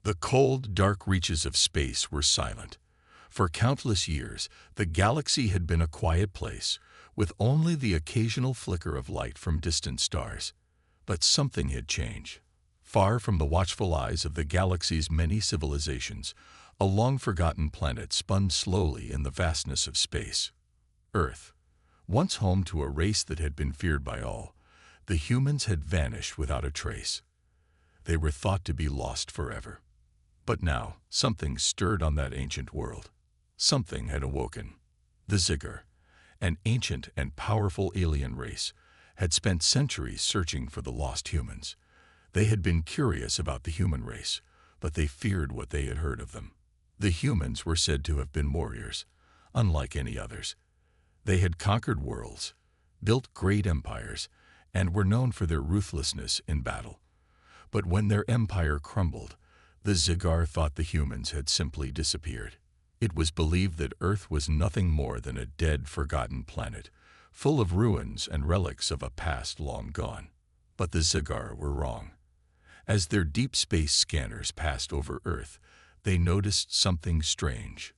The cold, dark reaches of space were silent. For countless years, the galaxy had been a quiet place, with only the occasional flicker of light from distant stars. But something had changed. Far from the watchful eyes of the galaxy's many civilizations, a long-forgotten planet spun slowly in the vastness of space. Earth. Once home to a race that had been feared by all, the humans had vanished without a trace. They were thought to be lost forever. But now, something stirred on that ancient world. Something had awoken. The Ziggurar, an ancient and powerful alien race, had spent centuries searching for the lost humans. They had been curious about the human race, but they feared what they had heard of them. The humans were said to have been warriors, unlike any others. They had conquered worlds, built great empires, and were known for their ruthlessness in battle. But when their empire crumbled, the Ziggurar thought the humans had simply disappeared. It was believed that Earth was nothing more than a dead, forgotten planet, full of ruins and relics of a past long gone. But the Ziggurar were wrong. As their deep space scanners passed over Earth, they noticed something strange.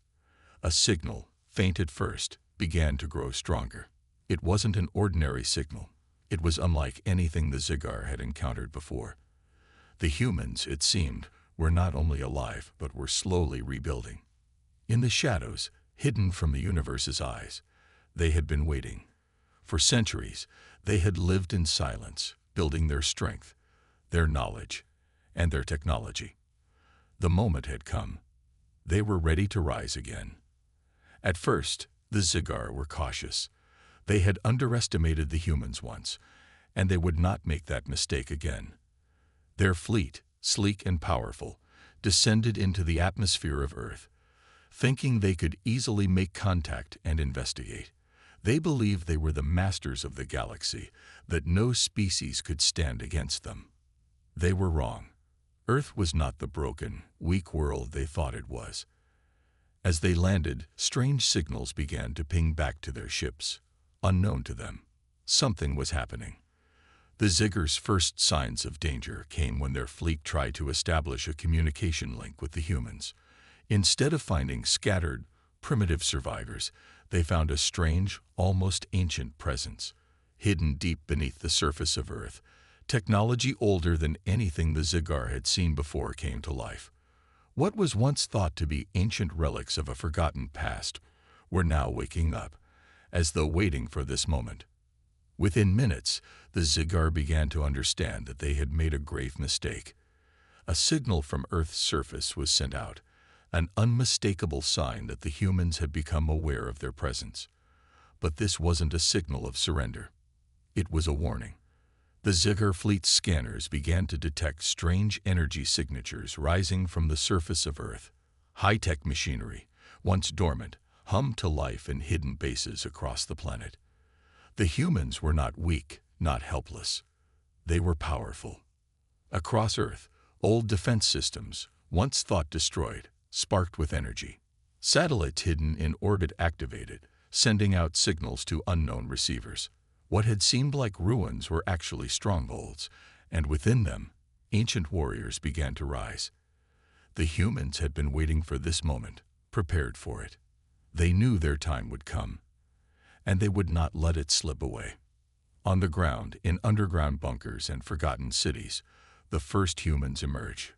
A signal, faint at first, began to grow stronger. It wasn't an ordinary signal. It was unlike anything the Ziggurar had encountered before. The humans, it seemed, were not only alive, but were slowly rebuilding. In the shadows, hidden from the universe's eyes, they had been waiting. For centuries, they had lived in silence, building their strength, their knowledge, and their technology. The moment had come. They were ready to rise again. At first, the Ziggurar were cautious. They had underestimated the humans once, and they would not make that mistake again. Their fleet, sleek and powerful, descended into the atmosphere of Earth, thinking they could easily make contact and investigate. They believed they were the masters of the galaxy, that no species could stand against them. They were wrong. Earth was not the broken, weak world they thought it was. As they landed, strange signals began to ping back to their ships, unknown to them. Something was happening. The Zigguar's first signs of danger came when their fleet tried to establish a communication link with the humans. Instead of finding scattered, primitive survivors, they found a strange, almost ancient presence, hidden deep beneath the surface of Earth. Technology older than anything the Ziggurar had seen before came to life. What was once thought to be ancient relics of a forgotten past were now waking up, as though waiting for this moment. Within minutes, the Ziggurar began to understand that they had made a grave mistake. A signal from Earth's surface was sent out, an unmistakable sign that the humans had become aware of their presence. But this wasn't a signal of surrender. It was a warning. The Ziggurar fleet's scanners began to detect strange energy signatures rising from the surface of Earth. High-tech machinery, once dormant, hummed to life in hidden bases across the planet. The humans were not weak, not helpless. They were powerful. Across Earth, old defense systems, once thought destroyed, sparked with energy. Satellites hidden in orbit activated, sending out signals to unknown receivers. What had seemed like ruins were actually strongholds, and within them, ancient warriors began to rise. The humans had been waiting for this moment, prepared for it. They knew their time would come, and they would not let it slip away. On the ground, in underground bunkers and forgotten cities, the first humans emerged.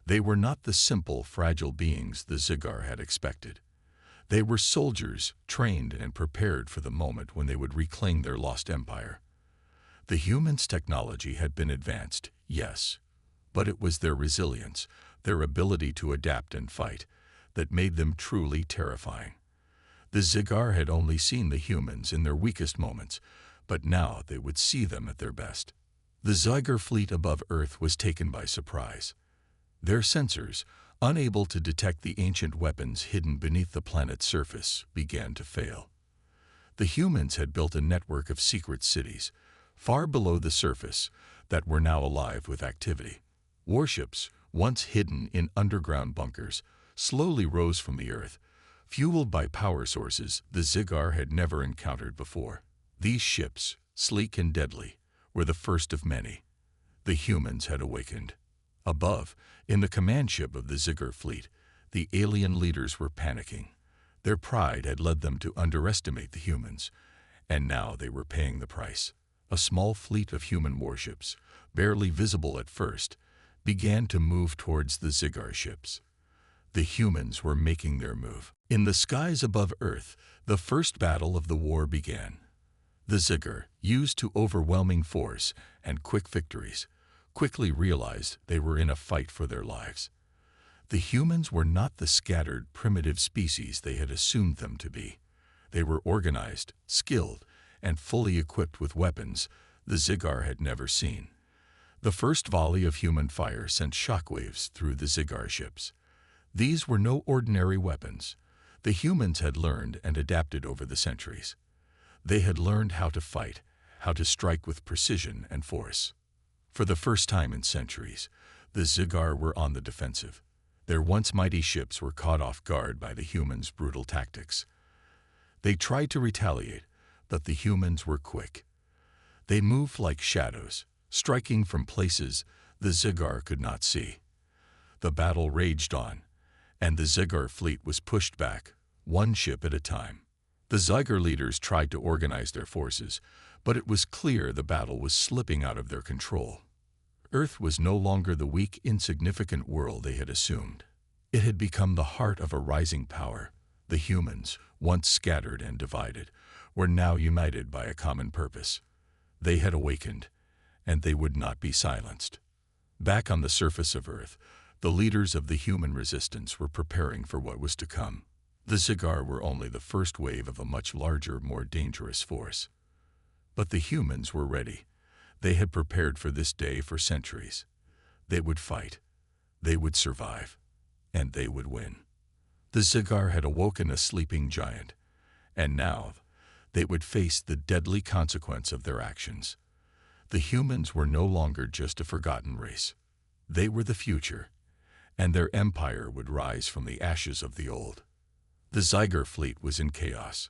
They were not the simple, fragile beings the Ziggurar had expected. They were soldiers, trained and prepared for the moment when they would reclaim their lost empire. The humans' technology had been advanced, yes, but it was their resilience, their ability to adapt and fight, that made them truly terrifying. The Ziggurar had only seen the humans in their weakest moments, but now they would see them at their best. The Ziggurar fleet above Earth was taken by surprise. Their sensors, unable to detect the ancient weapons hidden beneath the planet's surface, began to fail. The humans had built a network of secret cities, far below the surface, that were now alive with activity. Warships, once hidden in underground bunkers, slowly rose from the Earth, fueled by power sources the Ziggurar had never encountered before. These ships, sleek and deadly, were the first of many. The humans had awakened. Above, in the command ship of the Ziggler fleet, the alien leaders were panicking. Their pride had led them to underestimate the humans, and now they were paying the price. A small fleet of human warships, barely visible at first, began to move towards the Ziggler ships. The humans were making their move. In the skies above Earth, the first battle of the war began. The Ziggler, used to overwhelming force and quick victories, quickly realized they were in a fight for their lives. The humans were not the scattered, primitive species they had assumed them to be. They were organized, skilled, and fully equipped with weapons the Ziggler had never seen. The first volley of human fire sent shockwaves through the Ziggler ships. These were no ordinary weapons. The humans had learned and adapted over the centuries. They had learned how to fight, how to strike with precision and force. For the first time in centuries, the Ziggler were on the defensive. Their once mighty ships were caught off guard by the humans' brutal tactics. They tried to retaliate, but the humans were quick. They moved like shadows, striking from places the Ziggler could not see. The battle raged on, and the Ziggler fleet was pushed back, one ship at a time. The Ziggler leaders tried to organize their forces, but it was clear the battle was slipping out of their control. Earth was no longer the weak, insignificant world they had assumed. It had become the heart of a rising power. The humans, once scattered and divided, were now united by a common purpose. They had awakened, and they would not be silenced. Back on the surface of Earth, the leaders of the human resistance were preparing for what was to come. The Ziggler were only the first wave of a much larger, more dangerous force. But the humans were ready. They had prepared for this day for centuries. They would fight, they would survive, and they would win. The Ziggler had awoken a sleeping giant, and now they would face the deadly consequence of their actions. The humans were no longer just a forgotten race. They were the future, and their empire would rise from the ashes of the old. The Ziggler fleet was in chaos.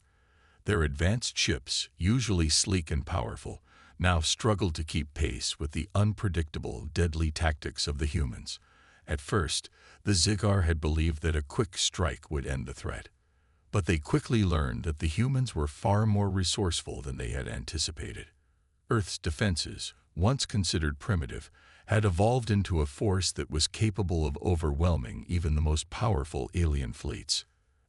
Their advanced ships, usually sleek and powerful, now struggled to keep pace with the unpredictable, deadly tactics of the humans. At first, the Ziggler had believed that a quick strike would end the threat. But they quickly learned that the humans were far more resourceful than they had anticipated. Earth's defenses, once considered primitive, had evolved into a force that was capable of overwhelming even the most powerful alien fleets.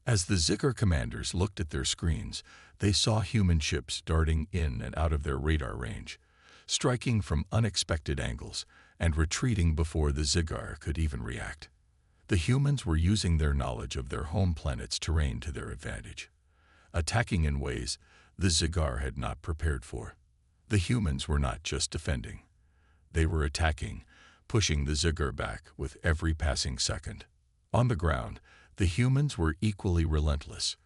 As the Ziggler commanders looked at their screens, they saw human ships darting in and out of their radar range, striking from unexpected angles and retreating before the Ziggler could even react. The humans were using their knowledge of their home planet's terrain to their advantage, attacking in ways the Ziggler had not prepared for. The humans were not just defending. They were attacking, pushing the Ziggler back with every passing second. On the ground, the humans were equally relentless.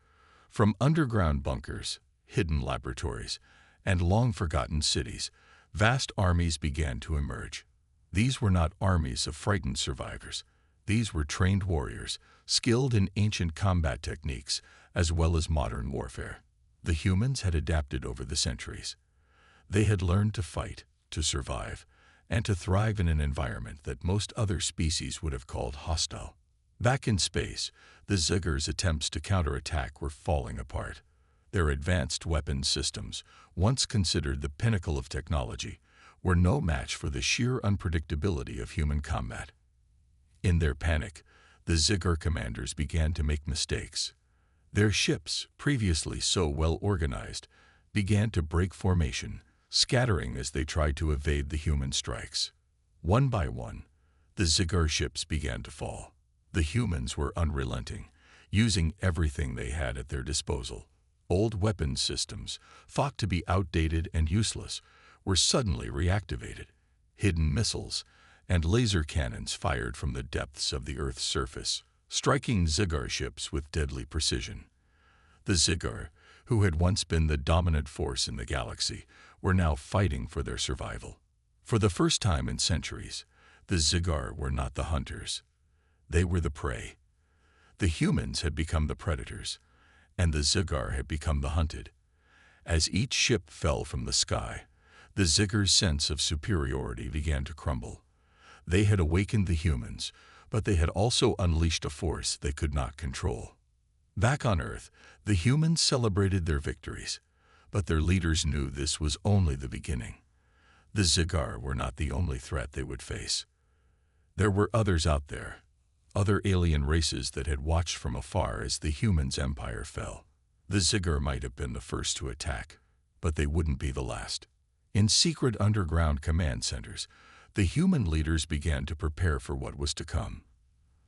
From underground bunkers, hidden laboratories, and long-forgotten cities, vast armies began to emerge. These were not armies of frightened survivors. These were trained warriors, skilled in ancient combat techniques as well as modern warfare. The humans had adapted over the centuries. They had learned to fight, to survive, and to thrive in an environment that most other species would have called hostile. Back in space, the Ziggler's attempts to counterattack were falling apart. Their advanced weapons systems, once considered the pinnacle of technology, were no match for the sheer unpredictability of human combat. In their panic, the Ziggler commanders began to make mistakes. Their ships, previously so well organized, began to break formation, scattering as they tried to evade the human strikes. One by one, the Ziggler ships began to fall. The humans were unrelenting, using everything they had at their disposal. Old weapons systems, thought to be outdated and useless, were suddenly reactivated. Hidden missiles and laser cannons fired from the depths of the Earth's surface, striking Ziggler ships with deadly precision. The Ziggler, who had once been the dominant force in the galaxy, were now fighting for their survival. For the first time in centuries, the Ziggler were not the hunters. They were the prey. The humans had become the predators, and the Ziggler had become the hunted. As each ship fell from the sky, the Ziggler's sense of superiority began to crumble. They had awakened the humans, but they had also unleashed a force they could not control. Back on Earth, the humans celebrated their victories, but their leaders knew this was only the beginning. The Zigar were not the only threat they would face. There were others out there, other alien races that had watched from afar as the humans' empire fell. The Zigar might have been the first to attack, but they wouldn't be the last. In secret underground command centers, the human leaders began to prepare for what was to come.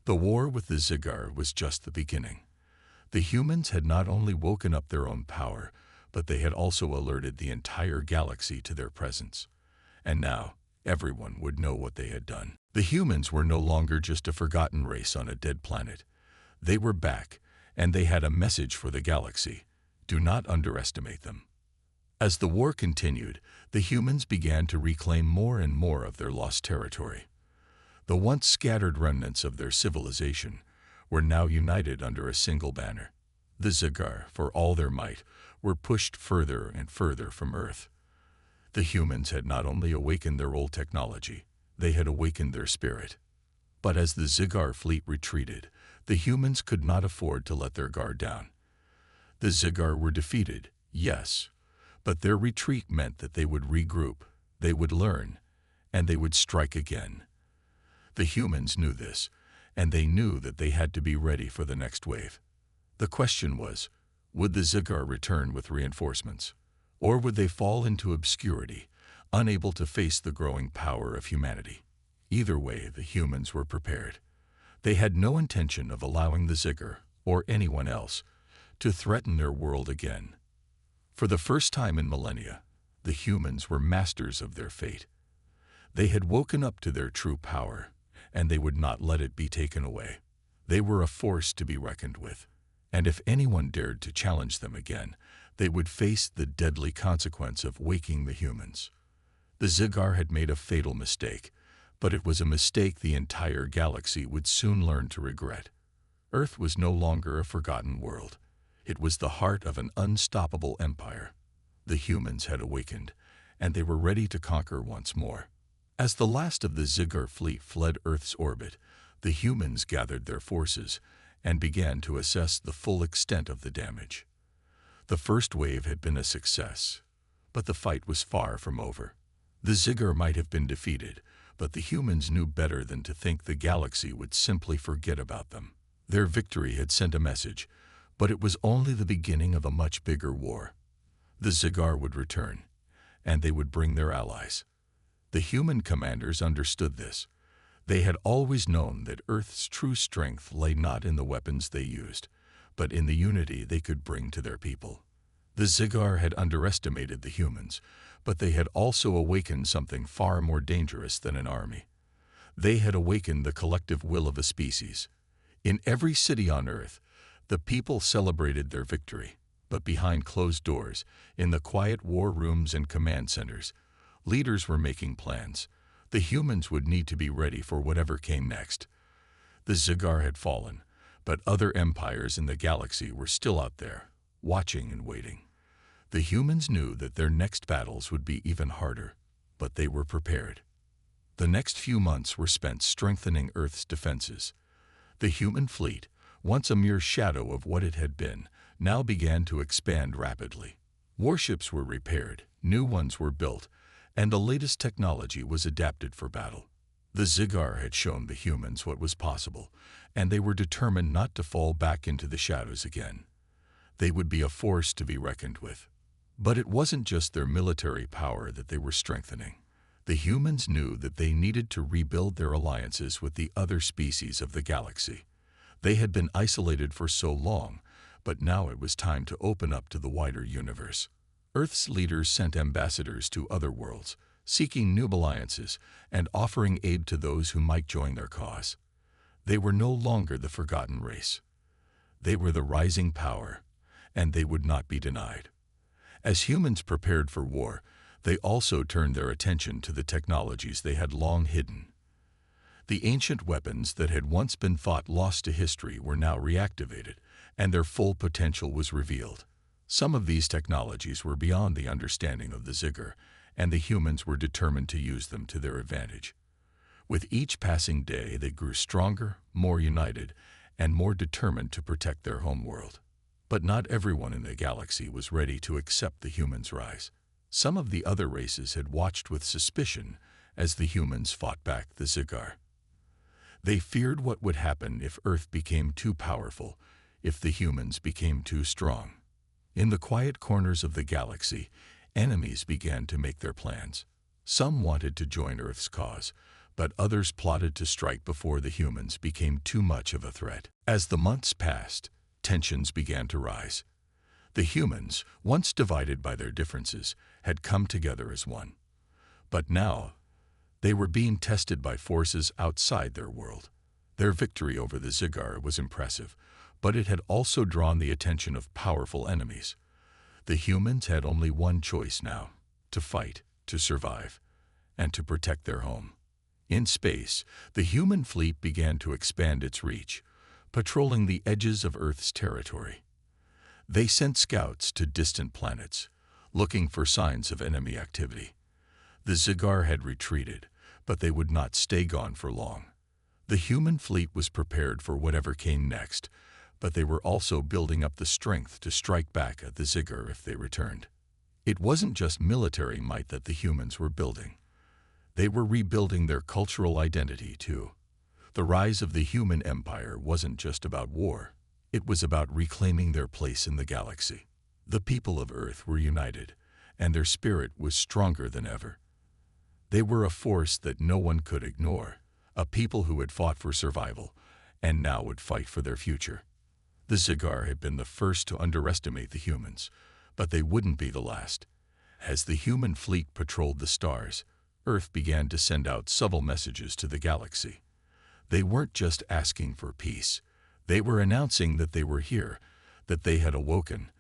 The war with the Zigar was just the beginning. The humans had not only woken up their own power, but they had also alerted the entire galaxy to their presence. And now, everyone would know what they had done. The humans were no longer just a forgotten race on a dead planet. They were back, and they had a message for the galaxy. Do not underestimate them. As the war continued, the humans began to reclaim more and more of their lost territory. The once scattered remnants of their civilization were now united under a single banner. The Zigar, for all their might, were pushed further and further from Earth. The humans had not only awakened their old technology, they had awakened their spirit. But as the Zigar fleet retreated, the humans could not afford to let their guard down. The Zigar were defeated, yes, but their retreat meant that they would regroup, they would learn, and they would strike again. The humans knew this, and they knew that they had to be ready for the next wave. The question was, would the Zigar return with reinforcements, or would they fall into obscurity, unable to face the growing power of humanity? Either way, the humans were prepared. They had no intention of allowing the Zigar, or anyone else, to threaten their world again. For the first time in millennia, the humans were masters of their fate. They had woken up to their true power, and they would not let it be taken away. They were a force to be reckoned with, and if anyone dared to challenge them again, they would face the deadly consequence of waking the humans. The Zigar had made a fatal mistake, but it was a mistake the entire galaxy would soon learn to regret. Earth was no longer a forgotten world. It was the heart of an unstoppable empire. The humans had awakened, and they were ready to conquer once more. As the last of the Zigar fleet fled Earth's orbit, the humans gathered their forces and began to assess the full extent of the damage. The first wave had been a success, but the fight was far from over. The Zigar might have been defeated, but the humans knew better than to think the galaxy would simply forget about them. Their victory had sent a message, but it was only the beginning of a much bigger war. The Zigar would return, and they would bring their allies. The human commanders understood this. They had always known that Earth's true strength lay not in the weapons they used, but in the unity they could bring to their people. The Zigar had underestimated the humans, but they had also awakened something far more dangerous than an army. They had awakened the collective will of a species. In every city on Earth, the people celebrated their victory, but behind closed doors, in the quiet war rooms and command centers, leaders were making plans. The humans would need to be ready for whatever came next. The Zigar had fallen, but other empires in the galaxy were still out there, watching and waiting. The humans knew that their next battles would be even harder, but they were prepared. The next few months were spent strengthening Earth's defenses. The human fleet, once a mere shadow of what it had been, now began to expand rapidly. Warships were repaired, new ones were built, and the latest technology was adapted for battle. The Zigar had shown the humans what was possible, and they were determined not to fall back into the shadows again. They would be a force to be reckoned with. But it wasn't just their military power that they were strengthening. The humans knew that they needed to rebuild their alliances with the other species of the galaxy. They had been isolated for so long, but now it was time to open up to the wider universe. Earth's leaders sent ambassadors to other worlds, seeking new alliances and offering aid to those who might join their cause. They were no longer the forgotten race. They were the rising power, and they would not be denied. As humans prepared for war, they also turned their attention to the technologies they had long hidden. The ancient weapons that had once been thought lost to history were now reactivated, and their full potential was revealed. Some of these technologies were beyond the understanding of the Zigar, and the humans were determined to use them to their advantage. With each passing day, they grew stronger, more united, and more determined to protect their homeworld. But not everyone in the galaxy was ready to accept the humans' rise. Some of the other races had watched with suspicion as the humans fought back the Zigar. They feared what would happen if Earth became too powerful, if the humans became too strong. In the quiet corners of the galaxy, enemies began to make their plans. Some wanted to join Earth's cause, but others plotted to strike before the humans became too much of a threat. As the months passed, tensions began to rise. The humans, once divided by their differences, had come together as one. But now, they were being tested by forces outside their world. Their victory over the Zigar was impressive, but it had also drawn the attention of powerful enemies. The humans had only one choice now: to fight, to survive, and to protect their home. In space, the human fleet began to expand its reach, patrolling the edges of Earth's territory. They sent scouts to distant planets, looking for signs of enemy activity. The Zigar had retreated, but they would not stay gone for long. The human fleet was prepared for whatever came next, but they were also building up the strength to strike back at the Zigar if they returned. It wasn't just military might that the humans were building. They were rebuilding their cultural identity too. The rise of the human empire wasn't just about war. It was about reclaiming their place in the galaxy. The people of Earth were united, and their spirit was stronger than ever. They were a force that no one could ignore, a people who had fought for survival and now would fight for their future. The Zigar had been the first to underestimate the humans, but they wouldn't be the last. As the human fleet patrolled the stars, Earth began to send out subtle messages to the galaxy. They weren't just asking for peace. They were announcing that they were here, that they had awoken,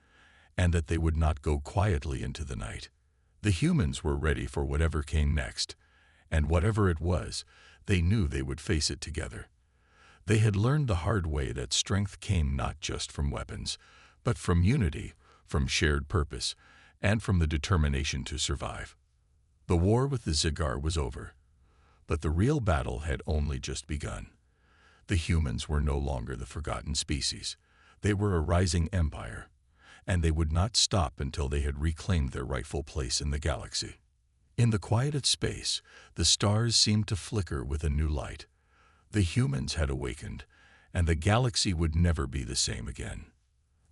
and that they would not go quietly into the night. The humans were ready for whatever came next, and whatever it was, they knew they would face it together. They had learned the hard way that strength came not just from weapons, but from unity, from shared purpose, and from the determination to survive. The war with the Zigar was over, but the real battle had only just begun. The humans were no longer the forgotten species. They were a rising empire, and they would not stop until they had reclaimed their rightful place in the galaxy. In the quiet of space, the stars seemed to flicker with a new light. The humans had awakened, and the galaxy would never be the same again.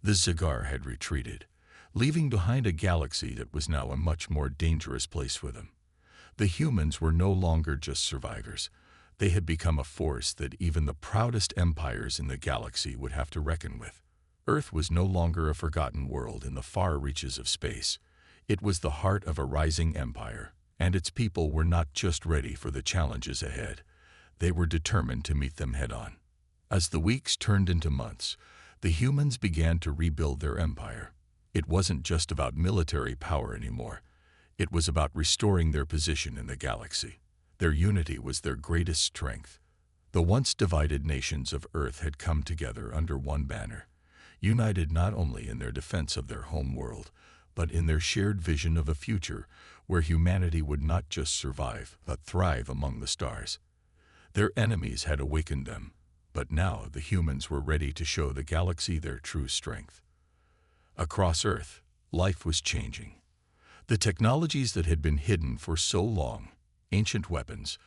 The Zigar had retreated, leaving behind a galaxy that was now a much more dangerous place for them. The humans were no longer just survivors. They had become a force that even the proudest empires in the galaxy would have to reckon with. Earth was no longer a forgotten world in the far reaches of space. It was the heart of a rising empire, and its people were not just ready for the challenges ahead. They were determined to meet them head-on. As the weeks turned into months, the humans began to rebuild their empire. It wasn't just about military power anymore. It was about restoring their position in the galaxy. Their unity was their greatest strength. The once divided nations of Earth had come together under one banner, united not only in their defense of their home world, but in their shared vision of a future where humanity would not just survive, but thrive among the stars. Their enemies had awakened them, but now the humans were ready to show the galaxy their true strength. Across Earth, life was changing. The technologies that had been hidden for so long, ancient weapons,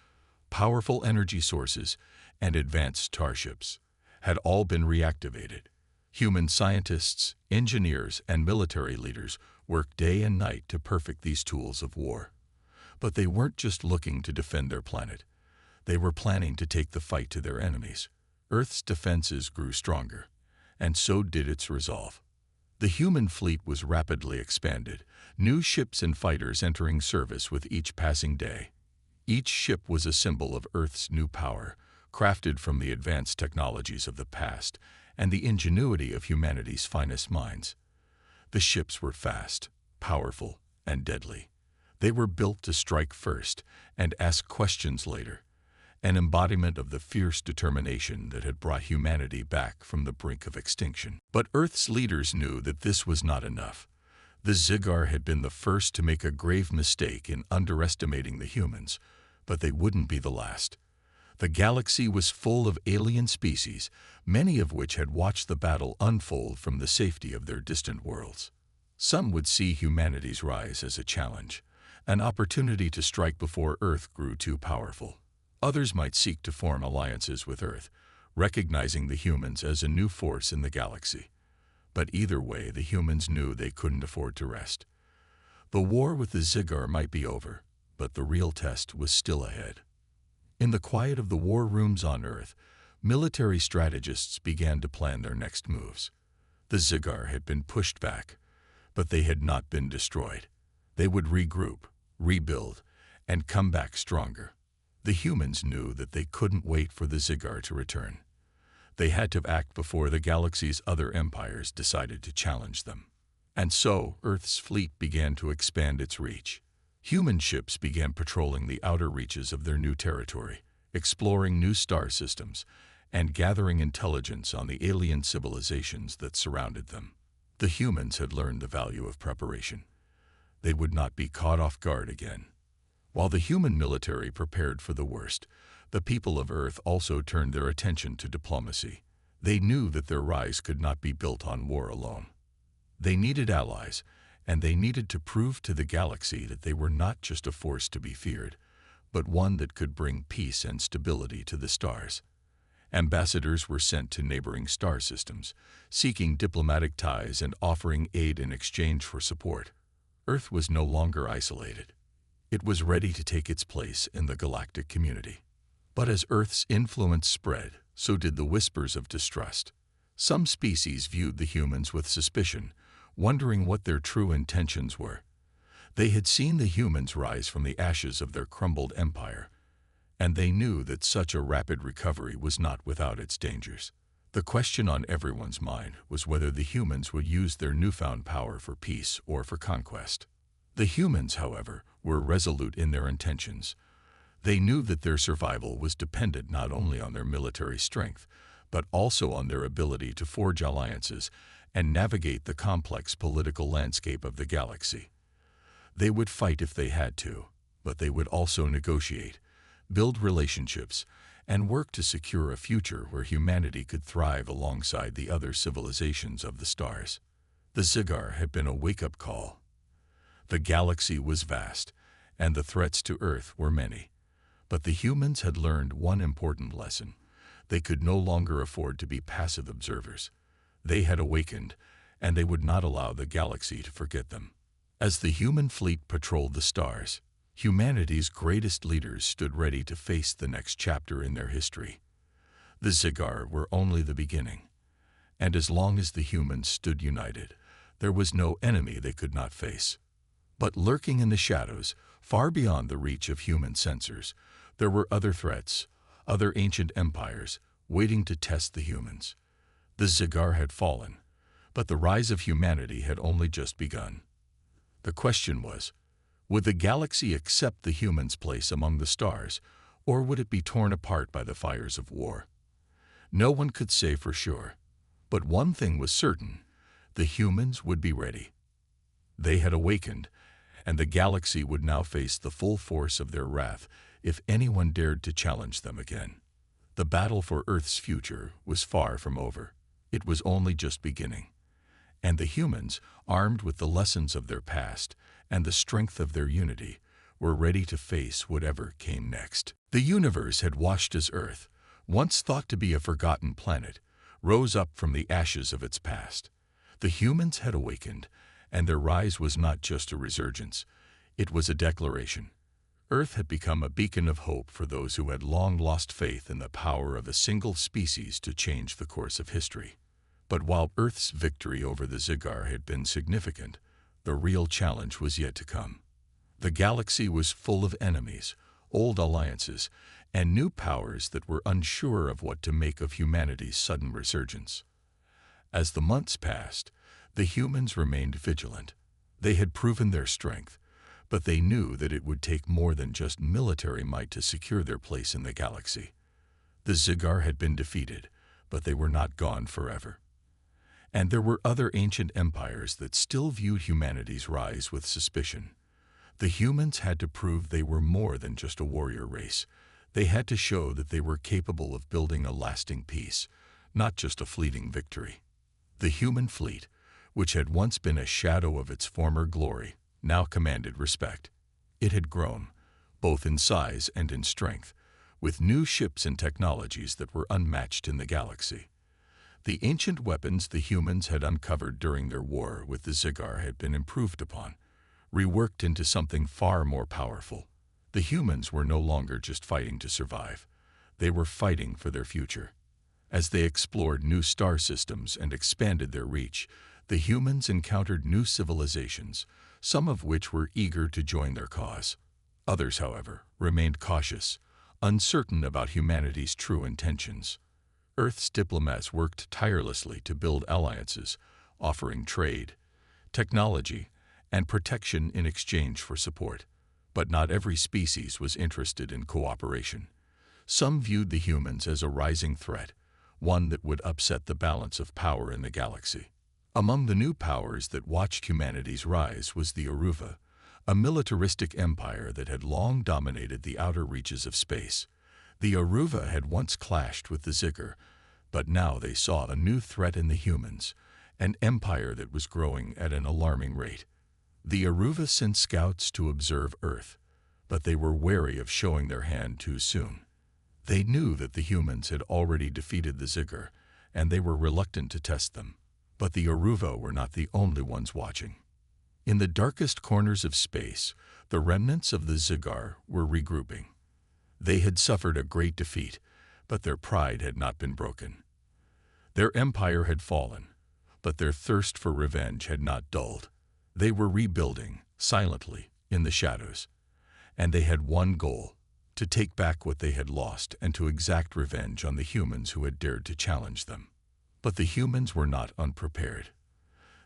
powerful energy sources, and advanced starships, had all been reactivated. Human scientists, engineers, and military leaders worked day and night to perfect these tools of war. But they weren't just looking to defend their planet. They were planning to take the fight to their enemies. Earth's defenses grew stronger, and so did its resolve. The human fleet was rapidly expanded, new ships and fighters entering service with each passing day. Each ship was a symbol of Earth's new power, crafted from the advanced technologies of the past and the ingenuity of humanity's finest minds. The ships were fast, powerful, and deadly. They were built to strike first and ask questions later, an embodiment of the fierce determination that had brought humanity back from the brink of extinction. But Earth's leaders knew that this was not enough. The Zigar had been the first to make a grave mistake in underestimating the humans, but they wouldn't be the last. The galaxy was full of alien species, many of which had watched the battle unfold from the safety of their distant worlds. Some would see humanity's rise as a challenge, an opportunity to strike before Earth grew too powerful. Others might seek to form alliances with Earth, recognizing the humans as a new force in the galaxy. But either way, the humans knew they couldn't afford to rest. The war with the Zigar might be over, but the real test was still ahead. In the quiet of the war rooms on Earth, military strategists began to plan their next moves. The Zigar had been pushed back, but they had not been destroyed. They would regroup, rebuild, and come back stronger. The humans knew that they couldn't wait for the Zigar to return. They had to act before the galaxy's other empires decided to challenge them. And so, Earth's fleet began to expand its reach. Human ships began patrolling the outer reaches of their new territory, exploring new star systems, and gathering intelligence on the alien civilizations that surrounded them. The humans had learned the value of preparation. They would not be caught off guard again. While the human military prepared for the worst, the people of Earth also turned their attention to diplomacy. They knew that their rise could not be built on war alone. They needed allies, and they needed to prove to the galaxy that they were not just a force to be feared, but one that could bring peace and stability to the stars. Ambassadors were sent to neighboring star systems, seeking diplomatic ties and offering aid in exchange for support. Earth was no longer isolated. It was ready to take its place in the galactic community. But as Earth's influence spread, so did the whispers of distrust. Some species viewed the humans with suspicion, wondering what their true intentions were. They had seen the humans rise from the ashes of their crumbled empire, and they knew that such a rapid recovery was not without its dangers. The question on everyone's mind was whether the humans would use their newfound power for peace or for conquest. The humans, however, were resolute in their intentions. They knew that their survival was dependent not only on their military strength, but also on their ability to forge alliances and navigate the complex political landscape of the galaxy. They would fight if they had to, but they would also negotiate, build relationships, and work to secure a future where humanity could thrive alongside the other civilizations of the stars. The Zigar had been a wake-up call. The galaxy was vast, and the threats to Earth were many. But the humans had learned one important lesson. They could no longer afford to be passive observers. They had awakened, and they would not allow the galaxy to forget them. As the human fleet patrolled the stars, humanity's greatest leaders stood ready to face the next chapter in their history. The Zigar were only the beginning, and as long as the humans stood united, there was no enemy they could not face. But lurking in the shadows, far beyond the reach of human sensors, there were other threats, other ancient empires, waiting to test the humans. The Zigar had fallen, but the rise of humanity had only just begun. The question was, would the galaxy accept the humans' place among the stars, or would it be torn apart by the fires of war? No one could say for sure, but one thing was certain: the humans would be ready. They had awakened, and the galaxy would now face the full force of their wrath if anyone dared to challenge them again. The battle for Earth's future was far from over. It was only just beginning. And the humans, armed with the lessons of their past and the strength of their unity, were ready to face whatever came next. The universe had watched as Earth, once thought to be a forgotten planet, rose up from the ashes of its past. The humans had awakened, and their rise was not just a resurgence, it was a declaration. Earth had become a beacon of hope for those who had long lost faith in the power of a single species to change the course of history. But while Earth's victory over the Zigar had been significant, the real challenge was yet to come. The galaxy was full of enemies, old alliances, and new powers that were unsure of what to make of humanity's sudden resurgence. As the months passed, the humans remained vigilant. They had proven their strength, but they knew that it would take more than just military might to secure their place in the galaxy. The Zigar had been defeated, but they were not gone forever. And there were other ancient empires that still viewed humanity's rise with suspicion. The humans had to prove they were more than just a warrior race. They had to show that they were capable of building a lasting peace, not just a fleeting victory. The human fleet, which had once been a shadow of its former glory, now commanded respect. It had grown, both in size and in strength, with new ships and technologies that were unmatched in the galaxy. The ancient weapons the humans had uncovered during their war with the Zigar had been improved upon, reworked into something far more powerful. The humans were no longer just fighting to survive. They were fighting for their future. As they explored new star systems and expanded their reach, the humans encountered new civilizations, some of which were eager to join their cause. Others, however, remained cautious, uncertain about humanity's true intentions. Earth's diplomats worked tirelessly to build alliances, offering trade, technology, and protection in exchange for support. But not every species was interested in cooperation. Some viewed the humans as a rising threat, one that would upset the balance of power in the galaxy. Among the new powers that watched humanity's rise was the Aruva, a militaristic empire that had long dominated the outer reaches of space. The Aruva had once clashed with the Zigar, but now they saw a new threat in the humans, an empire that was growing at an alarming rate. The Aruva sent scouts to observe Earth, but they were wary of showing their hand too soon. They knew that the humans had already defeated the Zigar, and they were reluctant to test them. But the Aruva were not the only ones watching. In the darkest corners of space, the remnants of the Zigar were regrouping. They had suffered a great defeat, but their pride had not been broken. Their empire had fallen, but their thirst for revenge had not dulled. They were rebuilding, silently, in the shadows. And they had one goal: to take back what they had lost and to exact revenge on the humans who had dared to challenge them. But the humans were not unprepared.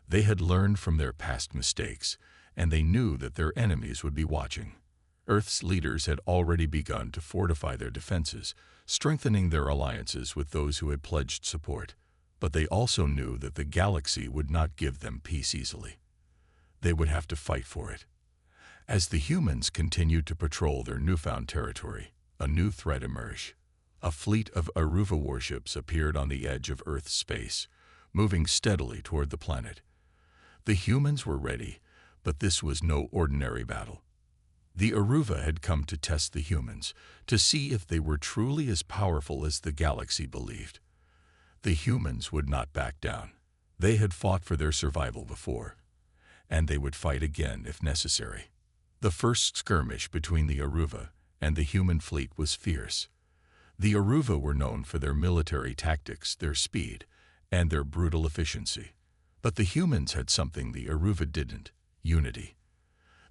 They had learned from their past mistakes, and they knew that their enemies would be watching. Earth's leaders had already begun to fortify their defenses, strengthening their alliances with those who had pledged support. But they also knew that the galaxy would not give them peace easily. They would have to fight for it. As the humans continued to patrol their newfound territory, a new threat emerged. A fleet of Aruva warships appeared on the edge of Earth's space, moving steadily toward the planet. The humans were ready, but this was no ordinary battle. The Aruva had come to test the humans, to see if they were truly as powerful as the galaxy believed. The humans would not back down. They had fought for their survival before, and they would fight again if necessary. The first skirmish between the Aruva and the human fleet was fierce. The Aruva were known for their military tactics, their speed, and their brutal efficiency. But the humans had something the Aruva didn't: unity.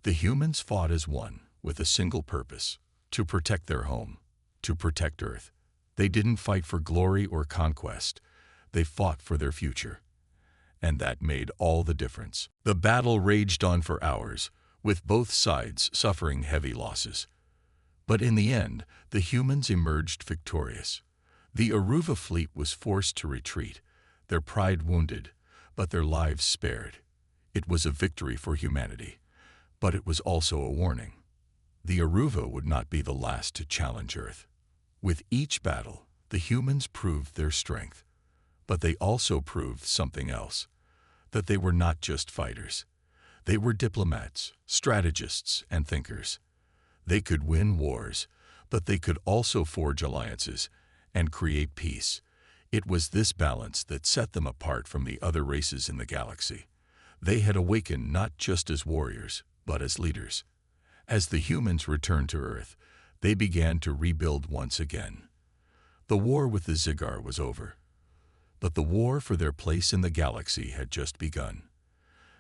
The humans fought as one, with a single purpose: to protect their home, to protect Earth. They didn't fight for glory or conquest. They fought for their future. And that made all the difference. The battle raged on for hours, with both sides suffering heavy losses. But in the end, the humans emerged victorious. The Aruva fleet was forced to retreat, their pride wounded, but their lives spared. It was a victory for humanity, but it was also a warning. The Aruva would not be the last to challenge Earth. With each battle, the humans proved their strength, but they also proved something else: that they were not just fighters. They were diplomats, strategists, and thinkers. They could win wars, but they could also forge alliances and create peace. It was this balance that set them apart from the other races in the galaxy. They had awakened not just as warriors, but as leaders. As the humans returned to Earth, they began to rebuild once again. The war with the Zigar was over, but the war for their place in the galaxy had just begun.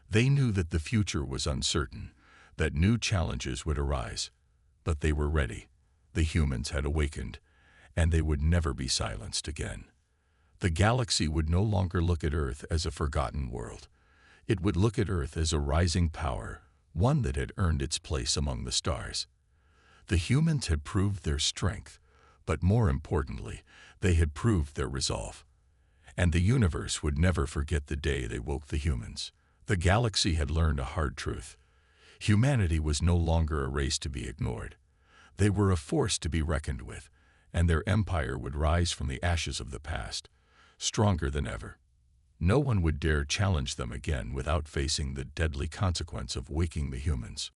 They knew that the future was uncertain, that new challenges would arise, but they were ready. The humans had awakened, and they would never be silenced again. The galaxy would no longer look at Earth as a forgotten world. It would look at Earth as a rising power, one that had earned its place among the stars. The humans had proved their strength, but more importantly, they had proved their resolve. And the universe would never forget the day they woke the humans. The galaxy had learned a hard truth. Humanity was no longer a race to be ignored. They were a force to be reckoned with, and their empire would rise from the ashes of the past, stronger than ever. No one would dare challenge them again without facing the deadly consequence of waking the humans.